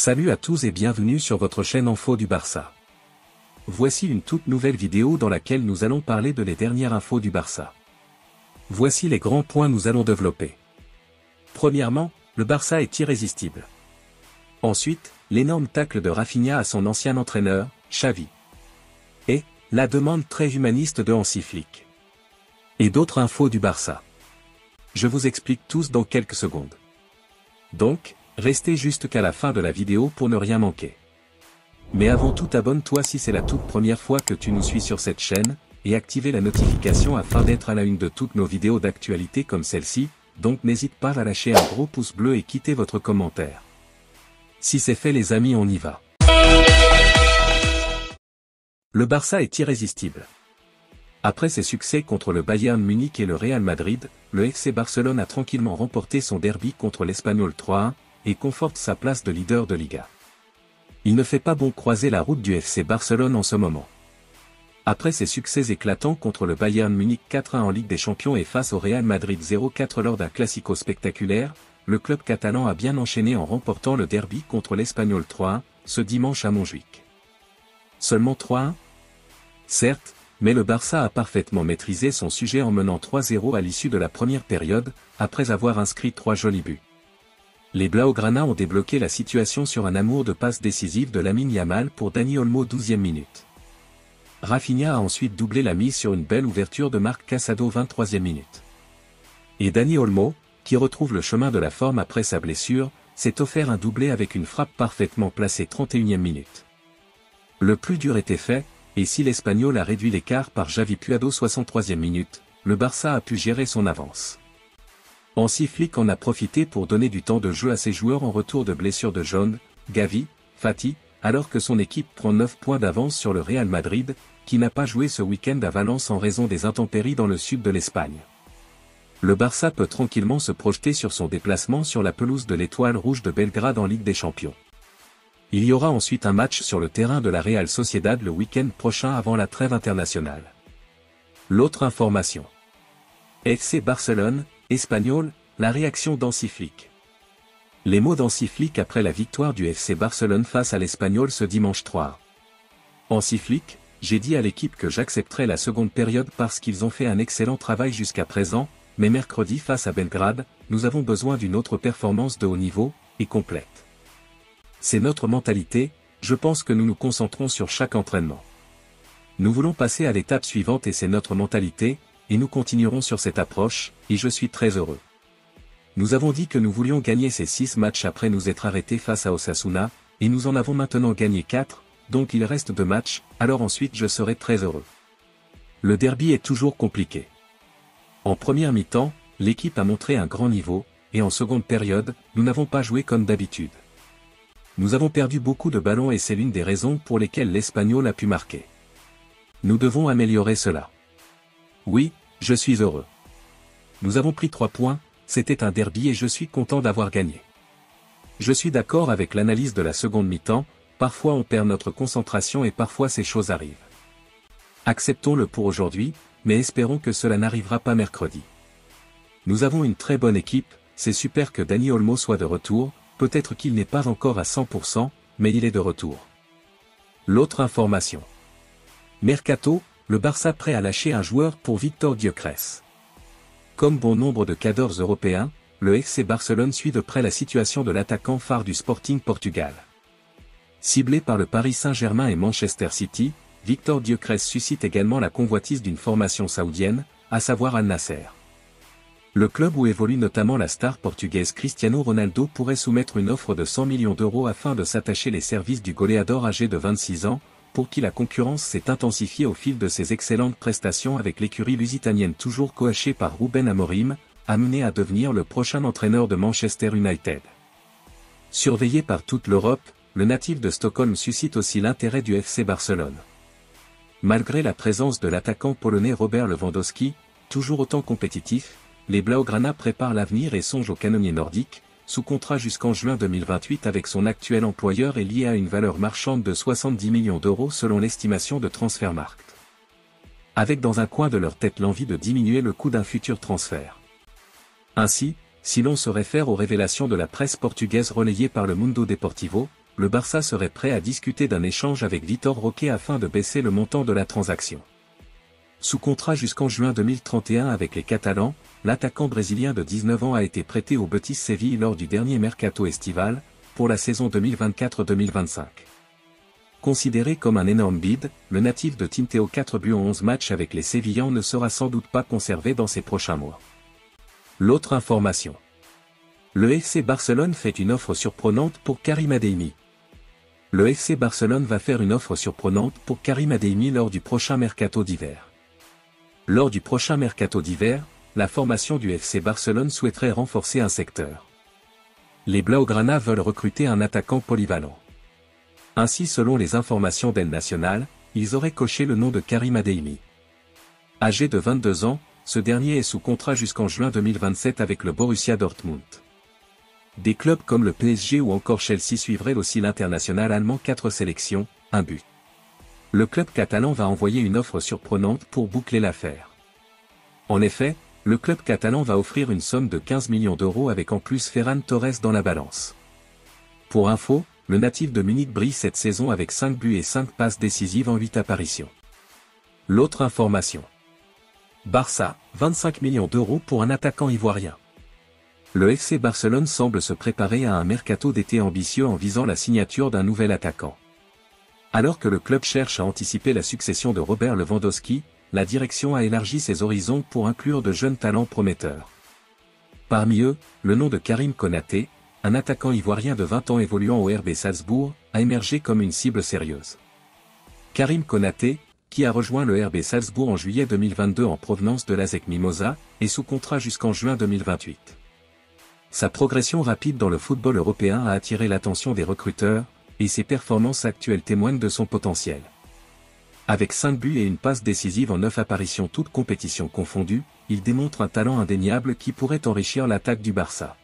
Salut à tous et bienvenue sur votre chaîne Info du Barça. Voici une toute nouvelle vidéo dans laquelle nous allons parler de les dernières infos du Barça. Voici les grands points nous allons développer. Premièrement, le Barça est irrésistible. Ensuite, l'énorme tacle de Rafinha à son ancien entraîneur, Xavi. Et, la demande très humaniste de Hansi Flick. Et d'autres infos du Barça. Je vous explique tous dans quelques secondes. Donc, restez jusqu'à la fin de la vidéo pour ne rien manquer. Mais avant tout, abonne-toi si c'est la toute première fois que tu nous suis sur cette chaîne, et activez la notification afin d'être à la une de toutes nos vidéos d'actualité comme celle-ci, donc n'hésite pas à lâcher un gros pouce bleu et quitter votre commentaire. Si c'est fait les amis, on y va. Le Barça est irrésistible. Après ses succès contre le Bayern Munich et le Real Madrid, le FC Barcelone a tranquillement remporté son derby contre l'Espanyol 3-1, et conforte sa place de leader de Liga. Il ne fait pas bon croiser la route du FC Barcelone en ce moment. Après ses succès éclatants contre le Bayern Munich 4-1 en Ligue des Champions et face au Real Madrid 0-4 lors d'un classico spectaculaire, le club catalan a bien enchaîné en remportant le derby contre l'Espanyol 3-1, ce dimanche à Montjuïc. Seulement 3-1 ? Certes, mais le Barça a parfaitement maîtrisé son sujet en menant 3-0 à l'issue de la première période, après avoir inscrit 3 jolis buts. Les Blaugrana ont débloqué la situation sur un amour de passe décisive de Lamine Yamal pour Dani Olmo 12e minute. Rafinha a ensuite doublé la mise sur une belle ouverture de Marc Casado 23e minute. Et Dani Olmo, qui retrouve le chemin de la forme après sa blessure, s'est offert un doublé avec une frappe parfaitement placée 31e minute. Le plus dur était fait, et si l'Espagnol a réduit l'écart par Xavi Puado 63e minute, le Barça a pu gérer son avance. Hansi Flick en a profité pour donner du temps de jeu à ses joueurs en retour de blessure de John, Gavi, Fati, alors que son équipe prend 9 points d'avance sur le Real Madrid, qui n'a pas joué ce week-end à Valence en raison des intempéries dans le sud de l'Espagne. Le Barça peut tranquillement se projeter sur son déplacement sur la pelouse de l'Étoile Rouge de Belgrade en Ligue des Champions. Il y aura ensuite un match sur le terrain de la Real Sociedad le week-end prochain avant la trêve internationale. L'autre information. FC Barcelone, Espanyol, la réaction d'Hansi Flick. Les mots d'Hansi Flick après la victoire du FC Barcelone face à l'Espanyol ce dimanche 3. Hansi Flick, j'ai dit à l'équipe que j'accepterais la seconde période parce qu'ils ont fait un excellent travail jusqu'à présent, mais mercredi face à Belgrade, nous avons besoin d'une autre performance de haut niveau, et complète. C'est notre mentalité, je pense que nous nous concentrons sur chaque entraînement. Nous voulons passer à l'étape suivante et c'est notre mentalité, et nous continuerons sur cette approche, et je suis très heureux. Nous avons dit que nous voulions gagner ces 6 matchs après nous être arrêtés face à Osasuna, et nous en avons maintenant gagné 4, donc il reste 2 matchs, alors ensuite je serai très heureux. Le derby est toujours compliqué. En première mi-temps, l'équipe a montré un grand niveau, et en seconde période, nous n'avons pas joué comme d'habitude. Nous avons perdu beaucoup de ballons et c'est l'une des raisons pour lesquelles l'Espagnol a pu marquer. Nous devons améliorer cela. Oui, je suis heureux. Nous avons pris 3 points, c'était un derby et je suis content d'avoir gagné. Je suis d'accord avec l'analyse de la seconde mi-temps, parfois on perd notre concentration et parfois ces choses arrivent. Acceptons-le pour aujourd'hui, mais espérons que cela n'arrivera pas mercredi. Nous avons une très bonne équipe, c'est super que Dani Olmo soit de retour, peut-être qu'il n'est pas encore à 100%, mais il est de retour. L'autre information. Mercato, le Barça prêt à lâcher un joueur pour Víctor Gyökeres. Comme bon nombre de cadors européens, le FC Barcelone suit de près la situation de l'attaquant phare du Sporting Portugal. Ciblé par le Paris Saint-Germain et Manchester City, Víctor Gyökeres suscite également la convoitise d'une formation saoudienne, à savoir Al Nasser. Le club où évolue notamment la star portugaise Cristiano Ronaldo pourrait soumettre une offre de 100 millions d'euros afin de s'attacher les services du goléador âgé de 26 ans, pour qui la concurrence s'est intensifiée au fil de ses excellentes prestations avec l'écurie lusitanienne toujours coachée par Ruben Amorim, amené à devenir le prochain entraîneur de Manchester United. Surveillé par toute l'Europe, le natif de Stockholm suscite aussi l'intérêt du FC Barcelone. Malgré la présence de l'attaquant polonais Robert Lewandowski, toujours autant compétitif, les Blaugrana préparent l'avenir et songent au canonnier nordique, sous contrat jusqu'en juin 2028 avec son actuel employeur et lié à une valeur marchande de 70 millions d'euros selon l'estimation de Transfermarkt. Avec dans un coin de leur tête l'envie de diminuer le coût d'un futur transfert. Ainsi, si l'on se réfère aux révélations de la presse portugaise relayées par le Mundo Deportivo, le Barça serait prêt à discuter d'un échange avec Vitor Roque afin de baisser le montant de la transaction. Sous contrat jusqu'en juin 2031 avec les Catalans, l'attaquant brésilien de 19 ans a été prêté au Betis Séville lors du dernier mercato estival, pour la saison 2024-2025. Considéré comme un énorme bid, le natif de Tinteo 4 buts en 11 matchs avec les Sévillans ne sera sans doute pas conservé dans ces prochains mois. L'autre information. Le FC Barcelone fait une offre surprenante pour Karim Adeyemi. Le FC Barcelone va faire une offre surprenante pour Karim Adeyemi lors du prochain mercato d'hiver. Lors du prochain mercato d'hiver, la formation du FC Barcelone souhaiterait renforcer un secteur. Les Blaugrana veulent recruter un attaquant polyvalent. Ainsi, selon les informations d'El Nacional, ils auraient coché le nom de Karim Adeyemi. Âgé de 22 ans, ce dernier est sous contrat jusqu'en juin 2027 avec le Borussia Dortmund. Des clubs comme le PSG ou encore Chelsea suivraient aussi l'international allemand 4 sélections, 1 but. Le club catalan va envoyer une offre surprenante pour boucler l'affaire. En effet, le club catalan va offrir une somme de 15 millions d'euros avec en plus Ferran Torres dans la balance. Pour info, le natif de Munich brille cette saison avec 5 buts et 5 passes décisives en 8 apparitions. L'autre information. Barça, 25 millions d'euros pour un attaquant ivoirien. Le FC Barcelone semble se préparer à un mercato d'été ambitieux en visant la signature d'un nouvel attaquant. Alors que le club cherche à anticiper la succession de Robert Lewandowski, la direction a élargi ses horizons pour inclure de jeunes talents prometteurs. Parmi eux, le nom de Karim Konaté, un attaquant ivoirien de 20 ans évoluant au RB Salzbourg, a émergé comme une cible sérieuse. Karim Konaté, qui a rejoint le RB Salzbourg en juillet 2022 en provenance de l'ASEC Mimosa, est sous contrat jusqu'en juin 2028. Sa progression rapide dans le football européen a attiré l'attention des recruteurs, et ses performances actuelles témoignent de son potentiel. Avec 5 buts et une passe décisive en 9 apparitions toutes compétitions confondues, il démontre un talent indéniable qui pourrait enrichir l'attaque du Barça.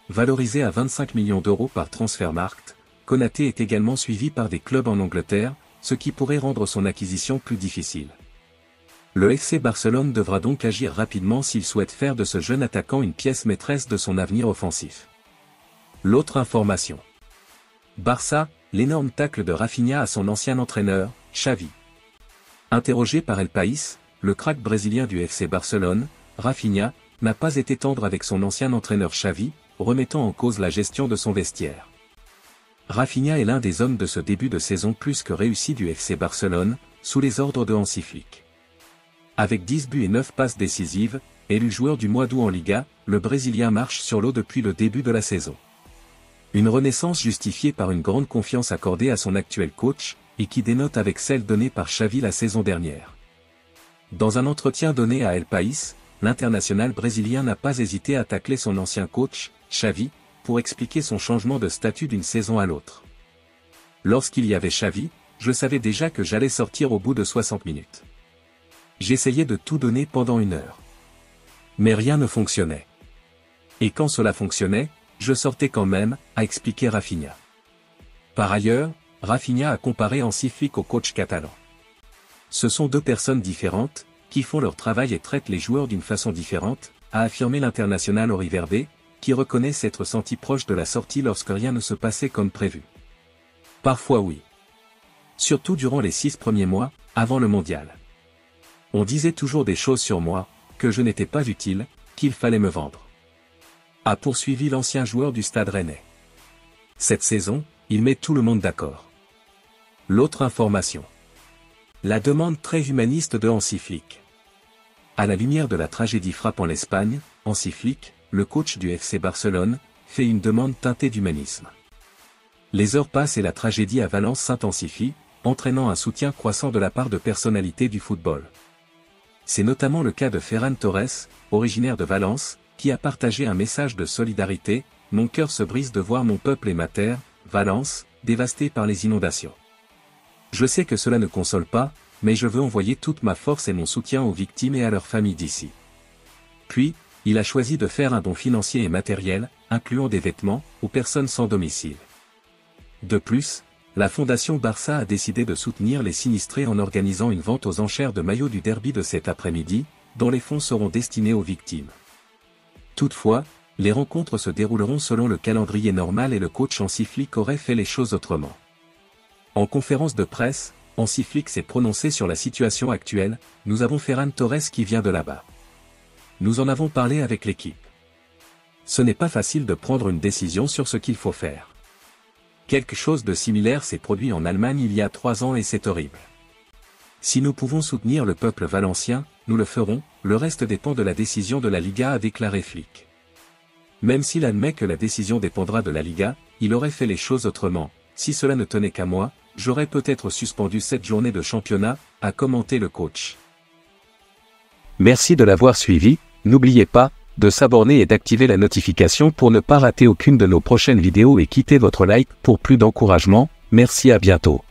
Valorisé à 25 millions d'euros par Transfermarkt, Konaté est également suivi par des clubs en Angleterre, ce qui pourrait rendre son acquisition plus difficile. Le FC Barcelone devra donc agir rapidement s'il souhaite faire de ce jeune attaquant une pièce maîtresse de son avenir offensif. L'autre information. Barça, l'énorme tacle de Rafinha à son ancien entraîneur, Xavi. Interrogé par El País, le crack brésilien du FC Barcelone, Rafinha, n'a pas été tendre avec son ancien entraîneur Xavi, remettant en cause la gestion de son vestiaire. Rafinha est l'un des hommes de ce début de saison plus que réussi du FC Barcelone, sous les ordres de Hansi Flick. Avec 10 buts et 9 passes décisives, élu joueur du mois d'août en Liga, le Brésilien marche sur l'eau depuis le début de la saison. Une renaissance justifiée par une grande confiance accordée à son actuel coach, et qui dénote avec celle donnée par Xavi la saison dernière. Dans un entretien donné à El País, l'international brésilien n'a pas hésité à tacler son ancien coach, Xavi, pour expliquer son changement de statut d'une saison à l'autre. Lorsqu'il y avait Xavi, je savais déjà que j'allais sortir au bout de 60 minutes. J'essayais de tout donner pendant 1 heure. Mais rien ne fonctionnait. Et quand cela fonctionnait, je sortais quand même, a expliqué Rafinha. Par ailleurs, Rafinha a comparé Hansi Flick au coach catalan. Ce sont 2 personnes différentes, qui font leur travail et traitent les joueurs d'une façon différente, a affirmé l'international au River B, qui reconnaît s'être senti proche de la sortie lorsque rien ne se passait comme prévu. Parfois oui. Surtout durant les 6 premiers mois, avant le mondial. On disait toujours des choses sur moi, que je n'étais pas utile, qu'il fallait me vendre. A poursuivi l'ancien joueur du Stade Rennais. Cette saison, il met tout le monde d'accord. L'autre information. La demande très humaniste de Hansi Flick. À la lumière de la tragédie frappant l'Espagne, Hansi Flick, le coach du FC Barcelone, fait une demande teintée d'humanisme. Les heures passent et la tragédie à Valence s'intensifie, entraînant un soutien croissant de la part de personnalités du football. C'est notamment le cas de Ferran Torres, originaire de Valence, qui a partagé un message de solidarité. « Mon cœur se brise de voir mon peuple et ma terre, Valence, dévastée par les inondations. Je sais que cela ne console pas, mais je veux envoyer toute ma force et mon soutien aux victimes et à leurs familles d'ici. » Puis, il a choisi de faire un don financier et matériel, incluant des vêtements, aux personnes sans domicile. De plus, la Fondation Barça a décidé de soutenir les sinistrés en organisant une vente aux enchères de maillots du derby de cet après-midi, dont les fonds seront destinés aux victimes. Toutefois, Les rencontres se dérouleront selon le calendrier normal et le coach Hansi Flick aurait fait les choses autrement. En conférence de presse, Hansi Flick s'est prononcé sur la situation actuelle. Nous avons Ferran Torres qui vient de là-bas. Nous en avons parlé avec l'équipe. Ce n'est pas facile de prendre une décision sur ce qu'il faut faire. Quelque chose de similaire s'est produit en Allemagne il y a 3 ans et c'est horrible. Si nous pouvons soutenir le peuple valencien, nous le ferons, le reste dépend de la décision de la Liga, a déclaré Flick. Même s'il admet que la décision dépendra de la Liga, il aurait fait les choses autrement. Si cela ne tenait qu'à moi, j'aurais peut-être suspendu cette journée de championnat, a commenté le coach. Merci de l'avoir suivi, n'oubliez pas de s'abonner et d'activer la notification pour ne pas rater aucune de nos prochaines vidéos et quittez votre like pour plus d'encouragement. Merci, à bientôt.